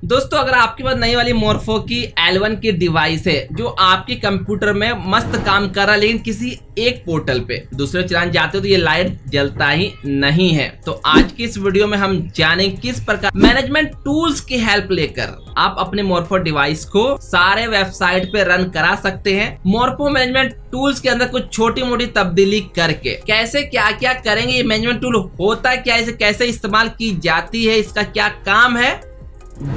दोस्तों अगर आपके पास नई वाली मोरफो की L1 की डिवाइस है जो आपके कंप्यूटर में मस्त काम कर रहा है, लेकिन किसी एक पोर्टल पे दूसरे चलाने जाते हो तो ये लाइट जलता ही नहीं है, तो आज की इस वीडियो में हम जानेंगे किस प्रकार मैनेजमेंट टूल्स की हेल्प लेकर आप अपने मोरफो डिवाइस को सारे वेबसाइट पे रन करा सकते हैं। मोरफो मैनेजमेंट टूल्स के अंदर कुछ छोटी मोटी तब्दीली करके कैसे क्या क्या करेंगे, ये मैनेजमेंट टूल होता है क्या, इसे कैसे इस्तेमाल की जाती है, इसका क्या काम है,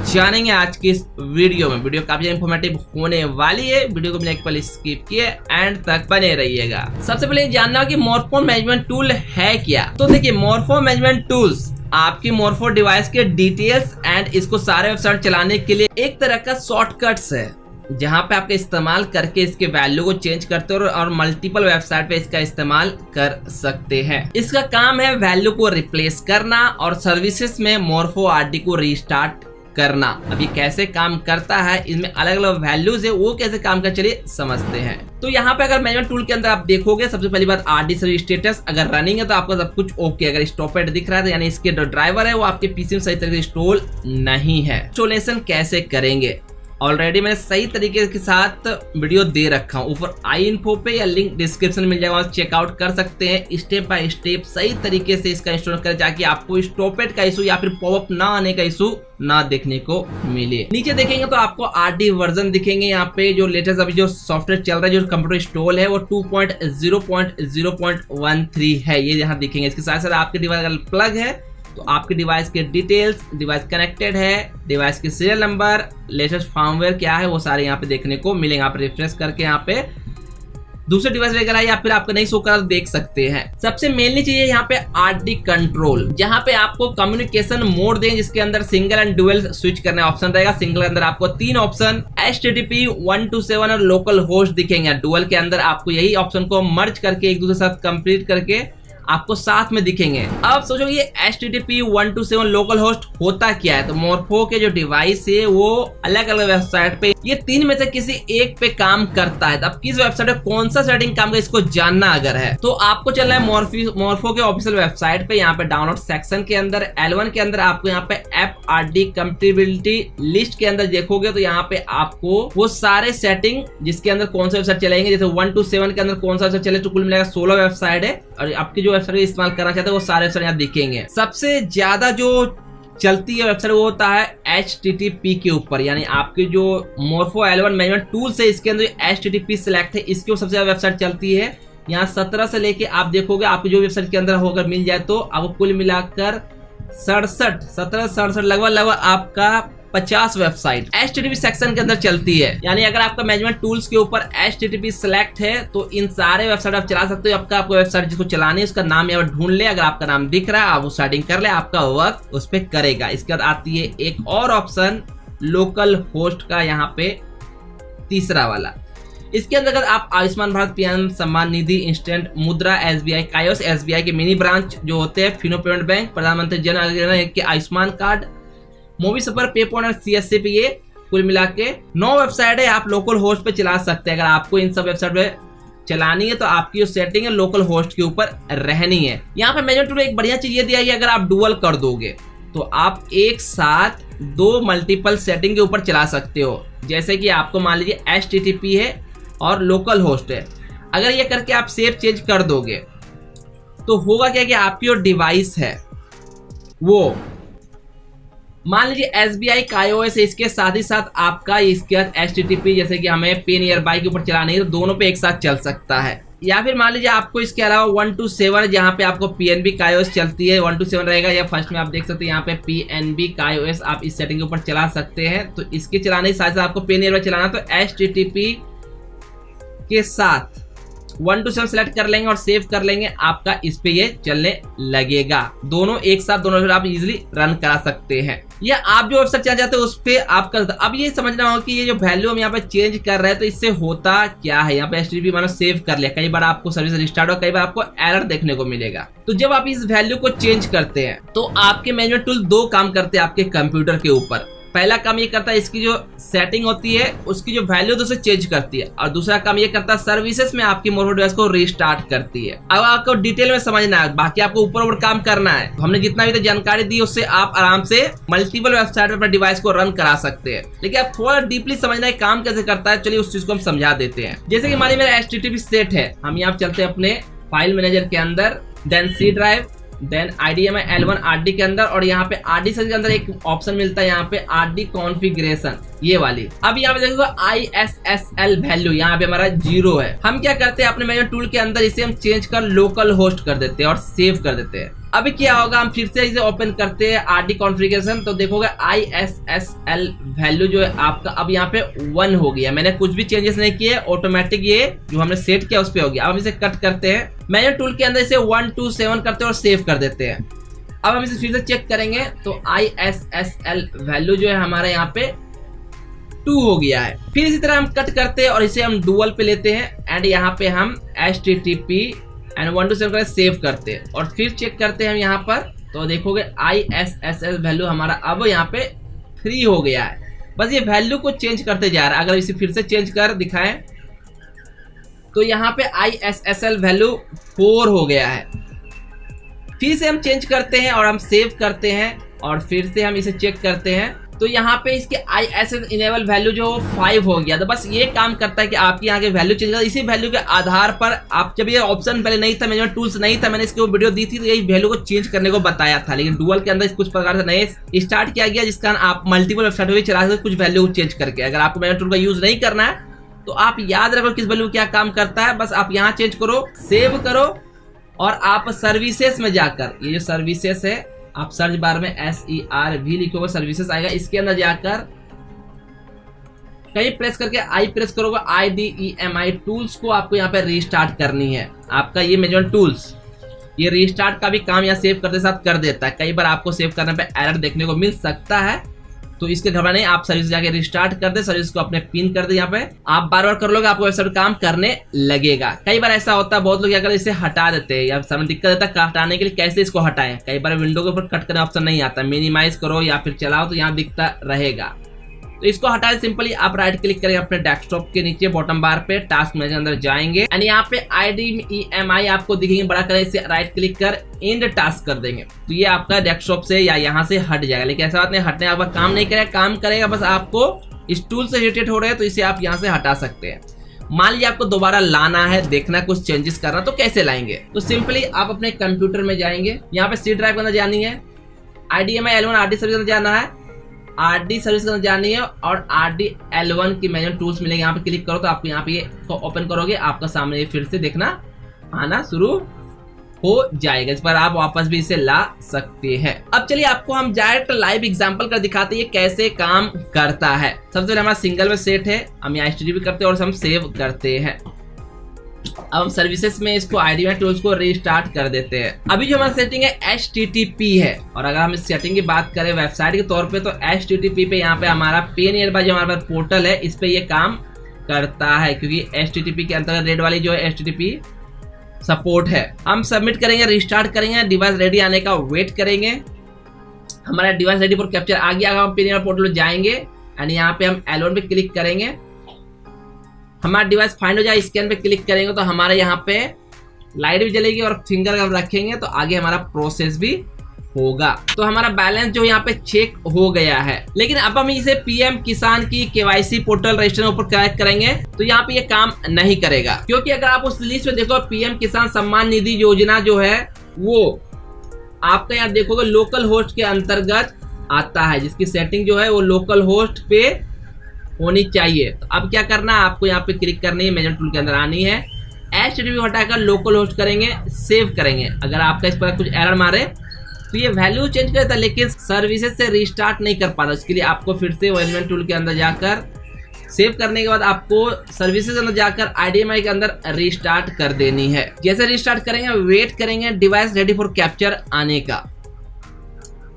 जानेंगे आज की इस वीडियो में। वीडियो काफी इंफॉर्मेटिव होने वाली है, वीडियो को बिल्कुल पहले स्किप किए एंड तक बने रहिएगा। सबसे पहले जानना हो कि मोरफो मैनेजमेंट टूल है क्या। तो देखिए, मोरफो मैनेजमेंट टूल्स आपकी मोरफो डिवाइस के डिटेल्स एंड इसको सारे वेबसाइट चलाने के लिए एक तरह का शॉर्टकट्स है, जहां पे आपका इस्तेमाल करके इसके वैल्यू को चेंज करते हो और मल्टीपल वेबसाइट पे इसका इस्तेमाल कर सकते हैं। इसका काम है वैल्यू को रिप्लेस करना और सर्विसेज में मोरफो आरडी को रीस्टार्ट करना। अब ये कैसे काम करता है, इसमें अलग अलग वैल्यूज है, वो कैसे काम कर चलिए समझते हैं। तो यहाँ पे अगर मैनेजमेंट टूल के अंदर आप देखोगे, सबसे पहली बात आरडी सर्विस स्टेटस अगर रनिंग है तो आपका सब कुछ ओके। अगर स्टॉपेड दिख रहा है तो यानी इसके जो ड्राइवर है वो आपके पीसी में सही तरीके से इंस्टॉल नहीं है। इंस्टॉलेशन कैसे करेंगे, ऑलरेडी मैंने सही तरीके के साथ वीडियो दे रखा हूँ, ऊपर आई इन्फो पे या लिंक डिस्क्रिप्शन मिल जाएगा, चेकआउट कर सकते हैं। स्टेप बाय स्टेप सही तरीके से इसका इंस्टॉल करें ताकि आपको स्टॉपेड का इशू या फिर पॉपअप ना आने का इशू ना देखने को मिले। नीचे देखेंगे तो आपको आरडी वर्जन दिखेंगे, यहाँ पे जो लेटेस्ट अभी जो सॉफ्टवेयर चल रहा है, जो कंप्यूटर इंस्टॉल है वो 2.0.0.13 है, ये यहाँ दिखेंगे। इसके साथ साथ आपके डिवाइस अगर प्लग है तो आपके डिवाइस के डिटेल्स, डिवाइस कनेक्टेड है, डिवाइस के सीरियल नंबर, लेटेस्ट फर्मवेयर क्या है, वो सारे यहाँ पे देखने को मिलेंगे। आप रिफ्रेश करके यहाँ पे दूसरे डिवाइस वगैरह या फिर आपको नहीं शो कर देख सकते हैं। सबसे मेनली चाहिए यहाँ पे आरडी कंट्रोल, जहाँ पे आपको कम्युनिकेशन मोड देंगे जिसके अंदर सिंगल एंड डुअल स्विच करने ऑप्शन रहेगा। सिंगल के अंदर आपको 3 ऑप्शन HTTP 127 और लोकल होस्ट दिखेंगे। डुअल के अंदर आपको यही ऑप्शन को मर्ज करके एक दूसरे के साथ कंप्लीट करके आपको साथ में दिखेंगे। अब सोचो ये HTTP 127 लोकल होस्ट होता क्या है। तो मोरफो के जो डिवाइस है वो अलग अलग वेबसाइट पे ये 3 में से किसी एक पे काम करता है। तो अब किस वेबसाइट पे कौन सा सेटिंग काम कर, इसको जानना अगर है तो आपको चलना है मोरफो के ऑफिशियल वेबसाइट पे। यहाँ पे डाउनलोड सेक्शन के अंदर L1 के अंदर आपको यहाँ पे ऐप आरडी कंपैटिबिलिटी लिस्ट के अंदर देखोगे तो यहाँ पे आपको वो सारे सेटिंग जिसके अंदर कौन सा वेबसाइट चलेंगे, जैसे 127 के अंदर कौन सा वेबसाइट चले तो कुल मिलेगा 16 वेबसाइट है, और आपकी जो वेबसाइट इस्तेमाल करना चाहते हैं वो सारे वेबसाइट यहाँ दिखेंगे। सबसे ज्यादा जो चलती है वेबसाइट वो होता है HTTP के ऊपर, यानी आपकी जो मोरफो L1 मैनेजमेंट टूल्स है इसके अंदर HTTP सिलेक्ट है, इसके ऊपर सबसे ज्यादा वेबसाइट चलती है। यहाँ 17 से लेके आप देखोगे आपकी जो वेबसाइट के अंदर होकर मिल जाए तो आपको कुल मिलाकर 67 लगभग आपका 50 वेबसाइट HTTP सेक्शन के अंदर चलती है। यानी अगर आपका मैनेजमेंट टूल्स के ऊपर HTTP सिलेक्ट है तो इन सारे वेबसाइट आप चला सकते हो। आपको वेबसाइट जिसको चलानी है उसका नाम यहाँ ढूंढ ले, अगर आपका नाम दिख रहा है आप वो सेटिंग कर ले, आपका वर्क उस पर करेगा। इसके बाद आती है एक और ऑप्शन लोकल होस्ट का, यहाँ पे तीसरा वाला। इसके अंदर अगर आप आयुष्मान भारत, पीएम सम्मान निधि, इंस्टेंट मुद्रा, SBI कायोस, SBI के मिनी ब्रांच जो होते हैं, फिनो पेमेंट बैंक, प्रधानमंत्री जन आरोग्य के आयुष्मान कार्ड, मूवी सफर, पेपॉन और CSC पे ये कुल मिला के 9 वेबसाइट है आप लोकल होस्ट पे चला सकते हैं। अगर आपको इन सब वेबसाइट पे चलानी है तो आपकी जो सेटिंग है लोकल होस्ट के ऊपर रहनी है। यहाँ पे मैनेजमेंट टूल एक बढ़िया चीज ये दिया है, अगर आप डुअल कर दोगे तो आप एक साथ 2 मल्टीपल सेटिंग के ऊपर चला सकते हो। जैसे कि आपको मान लीजिए HTTP है और लोकल होस्ट है, अगर ये करके आप सेव चेंज कर दोगे तो होगा क्या कि आपकी जो डिवाइस है वो मान लीजिए SBI कायोस है, इसके साथ ही साथ आपका इसके बाद HTTP जैसे कि हमें पे नियर बाय के ऊपर चलानी है तो दोनों पे एक साथ चल सकता है। या फिर मान लीजिए आपको इसके अलावा 127 जहाँ पे आपको PNB कायोस चलती है 127 रहेगा, या फर्स्ट में आप देख सकते हैं यहाँ पे PNB कायोस आप इस सेटिंग के ऊपर चला सकते हैं। तो इसके चलाने के साथ साथ आपको पे नियर बाय चलाना तो HTTP के साथ 127 सेलेक्ट कर लेंगे और सेव कर लेंगे, आपका इस पे ये चलने लगेगा। दोनों एक साथ दोनों आप इजीली रन करा सकते हैं, या आप जो वेबसाइट चला जाते हैं उस पे आप कर। अब ये समझना होगा कि ये जो वैल्यू हम यहाँ पे चेंज कर रहे हैं तो इससे होता क्या है। यहाँ पे HTTP मानो सेव कर लिया, कई बार आपको सर्विस रिस्टार्ट हो, कई बार आपको एरर देखने को मिलेगा। तो जब आप इस वैल्यू को चेंज करते हैं तो आपके मैनेजमेंट टूल 2 काम करते हैं आपके कंप्यूटर के ऊपर। पहला काम ये करता है इसकी जो सेटिंग होती है उसकी जो वैल्यू उसे चेंज करती है, और दूसरा काम ये करता है सर्विसेज में आपकी मोबाइल डिवाइस को रीस्टार्ट करती है। अब आपको डिटेल में समझना है, बाकी आपको ऊपर ऊपर काम करना है। तो हमने जितना भी तो जानकारी दी उससे आप आराम से मल्टीपल वेबसाइट पर अपने डिवाइस को रन करा सकते हैं, लेकिन आप थोड़ा डीपली समझना है काम कैसे करता है। चलिए उस चीज को हम समझा देते हैं। जैसे कि मान लीजिए मेरा HTTP सेट है, हम यहाँ चलते हैं अपने फाइल मैनेजर के अंदर, then C drive, then IDMI L1 RD के अंदर, और यहाँ पे RD सर्च के अंदर एक ऑप्शन मिलता है यहाँ पे RD कॉन्फ़िगरेशन, ये वाली। अब यहाँ पे देखोगे ISSL वैल्यू यहाँ पे हमारा 0 है। हम क्या करते हैं अपने मैनेजर टूल के अंदर इसे हम चेंज कर लोकल होस्ट कर देते हैं और सेव कर देते हैं। अभी क्या होगा, हम फिर से इसे ओपन करते हैं RD कॉन्फ़िगरेशन, तो देखोगे ISSL वैल्यू जो है आपका अब यहाँ पे 1 हो गया। मैंने कुछ भी चेंजेस नहीं किए, ऑटोमेटिक ये जो हमने सेट किया उस पे हो गया। अब हम इसे कट करते हैं, मैनेजर टूल के अंदर इसे 1 2 7 करते हैं और सेव कर देते हैं। अब हम इसे फिर से चेक करेंगे तो ISSL वैल्यू जो है हमारा यहाँ पे 2 हो गया है। फिर इसी तरह हम कट करते हैं और इसे हम डुअल पे लेते हैं, एंड यहाँ पे हम HTTP एंड 1 2 7 करके सेव करते हैं और फिर चेक करते हैं हम यहाँ पर, तो देखोगे ISSL वैल्यू हमारा अब यहाँ पे 3 हो गया है। बस ये वैल्यू को चेंज करते जा रहा है। अगर इसे फिर से चेंज कर दिखाएं तो यहाँ पे ISSL वैल्यू 4 हो गया है। फिर से हम चेंज करते हैं और हम सेव करते हैं और फिर से हम इसे चेक करते हैं, तो यहाँ पे इसके ISSL इनेबल वैल्यू जो 5 हो गया। तो बस ये काम करता है कि आपकी यहाँ के वैल्यू चेंज करता है। इसी वैल्यू के आधार पर आप, जब ये ऑप्शन पहले नहीं था, मैंने टूल्स नहीं था, मैंने इसकी वीडियो दी थी तो यही वैल्यू को चेंज करने को बताया था, लेकिन डुअल के अंदर कुछ प्रकार से नए स्टार्ट किया गया जिसका आप मल्टीपल वेबसाइट में भी चला सकते कुछ वैल्यू चेंज करके। अगर आपको मैंने टूल का यूज नहीं करना है तो आप याद रखो किस वैल्यू क्या काम करता है। बस आप यहाँ चेंज करो, सेव करो, और आप सर्विसेज में जाकर, ये जो सर्विसेज है आप सर्च बार में SERV लिखोगे, सर्विसेज आएगा, इसके अंदर जाकर कहीं प्रेस करके आई प्रेस करोगे, IDEMI टूल्स को आपको यहाँ पे रीस्टार्ट करनी है। आपका ये मैनेजमेंट टूल्स ये रीस्टार्ट का भी काम यहाँ सेव करते साथ कर देता है। कई बार आपको सेव करने पे एरर देखने को मिल सकता है, तो इसके घबरा नहीं, आप सर्विस जाके रिस्टार्ट कर दे, सर्विस को अपने पिन कर दे। यहाँ पे आप बार बार कर लोगे, आपको वेबसाइट काम करने लगेगा। कई बार ऐसा होता है, बहुत लोग क्या करते हैं इसे हटा देते हैं या समय दिक्कत देता है हटाने के लिए, कैसे इसको हटाएं। कई बार विंडो के ऊपर कट करने ऑप्शन नहीं आता, मिनिमाइज करो या फिर चलाओ तो यहाँ दिखता रहेगा। तो इसको हटाए सिंपली आप राइट क्लिक करेंगे अपने डेस्कटॉप के नीचे बॉटम बार पे, टास्क मैनेजर अंदर जाएंगे एंड यहाँ पे IDEMI आपको दिखेंगे, बड़ा करें, इसे राइट क्लिक कर एंड टास्क कर देंगे तो ये आपका डेस्कटॉप से या यहाँ से हट जाएगा। लेकिन ऐसा बात नहीं, हटने आपका काम नहीं करेगा, काम करेगा, बस आपको इस टूल से रिलेटेड हो रहे हैं तो इसे आप यहाँ से हटा सकते हैं। मान लीजिए आपको दोबारा लाना है, देखना कुछ चेंजेस करना, तो कैसे लाएंगे? तो सिंपली आप अपने कंप्यूटर में जाएंगे, यहाँ पे C ड्राइव के अंदर जानी है, IDMI L1 RD सर्विस के अंदर जाना है, RD सर्विस के अंदर जानी है और RD L1 की मैनुअल टूल्स मिलेंगे। यहाँ पे क्लिक करो तो आपको यहाँ पे ये को ओपन करोगे, आपका सामने ये फिर से देखना आना शुरू हो जाएगा। इस पर आप वापस भी इसे ला सकते हैं। अब चलिए आपको हम डायरेक्ट लाइव एग्जांपल कर दिखाते हैं कैसे काम करता है। सबसे पहले हमारा सिंगल में सेट है, हम यहाँ HTTP करते हैं और हम सेव करते हैं। अब हम सर्विसेज में इसको IDMI टूल्स को रीस्टार्ट कर देते हैं। अभी जो हमारा सेटिंग है HTTP है, और अगर हम इस सेटिंग की बात करें वेबसाइट के तौर पे तो HTTP पे यहाँ पे हमारा पे नियरबाई जो हमारे पास पोर्टल है इस पे ये काम करता है, क्योंकि HTTP के अंतर्गत रेड वाली जो है HTTP सपोर्ट है। हम सबमिट करेंगे, रिस्टार्ट करेंगे, डिवाइस रेडी आने का वेट करेंगे। हमारा डिवाइस रेडी फॉर कैप्चर आ गया, हम पे नियर पोर्टल जाएंगे एंड यहाँ पे हम L1 पे क्लिक करेंगे, हमारा डिवाइस फाइंड हो जाए, स्कैन पे क्लिक करेंगे तो हमारे यहाँ पे लाइट भी जलेगी और फिंगर हम रखेंगे तो आगे हमारा प्रोसेस भी होगा। तो हमारा बैलेंस जो यहाँ पे चेक हो गया है। लेकिन अब हम इसे PM किसान की KYC पोर्टल रजिस्ट्रेशन ऊपर कनेक्ट करेंगे तो यहाँ पे ये काम नहीं करेगा, क्योंकि अगर आप उस लिस्ट में देखो PM किसान सम्मान निधि योजना जो है वो आपका यहाँ देखोगे लोकल होस्ट के अंतर्गत आता है, जिसकी सेटिंग जो है वो लोकल होस्ट पे होनी चाहिए। तो अब क्या करना है, आपको यहाँ पे क्लिक करनी है, मैनेजर टूल के अंदर आनी है, HTTP हटाकर लोकल होस्ट करेंगे, सेव करेंगे। अगर आपका इस पर कुछ एरर मारे तो ये वैल्यू चेंज करता है लेकिन सर्विसेज से रिस्टार्ट नहीं कर पाता। इसके लिए आपको फिर से मैनेजमेंट टूल के अंदर जाकर सेव करने के बाद आपको सर्विसेज अंदर जाकर IDMI के अंदर रिस्टार्ट कर देनी है। जैसे रिस्टार्ट करेंगे वेट करेंगे डिवाइस रेडी फॉर कैप्चर आने का।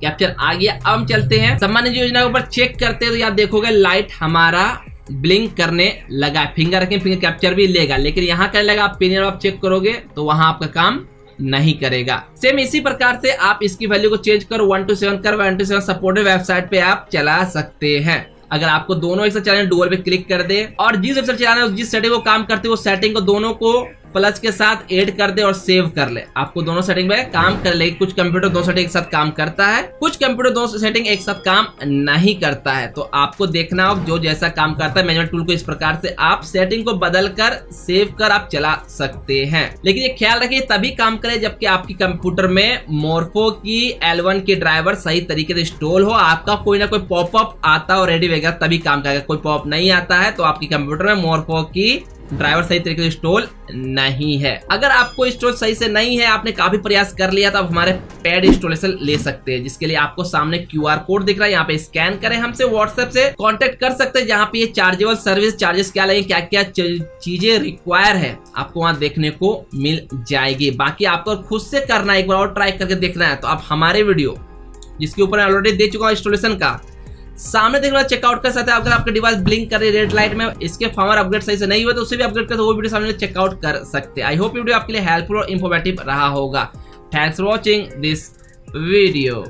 कैप्चर आ गया। अब हम चलते हैं सम्मान निधि योजना के ऊपर चेक करते हैं तो यहाँ देखोगे लाइट हमारा ब्लिंक करने लगा। फिंगर रखें, फिंगर कैप्चर भी लेगा, लेकिन यहाँ करने लगा। आप पिन आप चेक करोगे तो वहां आपका काम नहीं करेगा। सेम इसी प्रकार से आप इसकी वैल्यू को चेंज कर 1 to 7 कर 1 to 7 सपोर्टेड वेबसाइट पे आप चला सकते हैं। अगर आपको दोनों एक साथ चलाने, डुअल पे क्लिक कर दे और जिस वेबसाइट चलाना है जिस सेटिंग को काम करते हो वो सेटिंग को दोनों को प्लस के साथ ऐड कर दे और सेव कर ले। आपको दोनों सेटिंग में काम कर ले। कुछ कंप्यूटर दोनों सेटिंग एक साथ काम करता है, कुछ कंप्यूटर दोनों सेटिंग एक साथ काम नहीं करता है। तो आपको देखना हो जो जैसा काम करता है। मैनुअल टूल को इस प्रकार से आप सेटिंग को बदल कर सेव कर आप चला सकते हैं। लेकिन ये ख्याल रखिए तभी काम करे जबकि आपकी कंप्यूटर में मोर्फो की L1 की ड्राइवर सही तरीके से इंस्टॉल हो। आपका कोई ना कोई पॉपअप आता हो रेडी वगैरह तभी काम करेगा। कोई पॉपअप नहीं आता है तो आपकी कंप्यूटर में मोर्फो की ड्राइवर सही तरीके से इंस्टॉल नहीं है। अगर आपको इंस्टॉल सही से नहीं है, आपने काफी प्रयास कर लिया तो आप हमारे पेड इंस्टॉलेशन ले सकते हैं, जिसके लिए आपको सामने QR कोड दिख रहा है, यहाँ पे स्कैन करें, हमसे व्हाट्सएप से कांटेक्ट कर सकते हैं। जहाँ पे ये चार्जेबल सर्विस चार्जेस क्या लगेंगे, क्या क्या चीजें रिक्वायर है आपको वहाँ देखने को मिल जाएगी। बाकी आपको खुद से करना है, एक बार और ट्राई करके देखना है तो आप हमारे वीडियो जिसके ऊपर ऑलरेडी दे चुका हूँ इंस्टॉलेशन का, सामने देखना चेकआउट कर सकते हैं। अगर आपका डिवाइस ब्लिंक कर रही है रेड लाइट में, इसके फर्मवेयर अपग्रेड सही से नहीं हुआ तो उसे भी अपग्रेड कर वो वीडियो सामने चेकआउट कर सकते हैं। आई होप वीडियो आपके लिए हेल्पफुल और इंफॉर्मेटिव रहा होगा। Thanks for watching this video.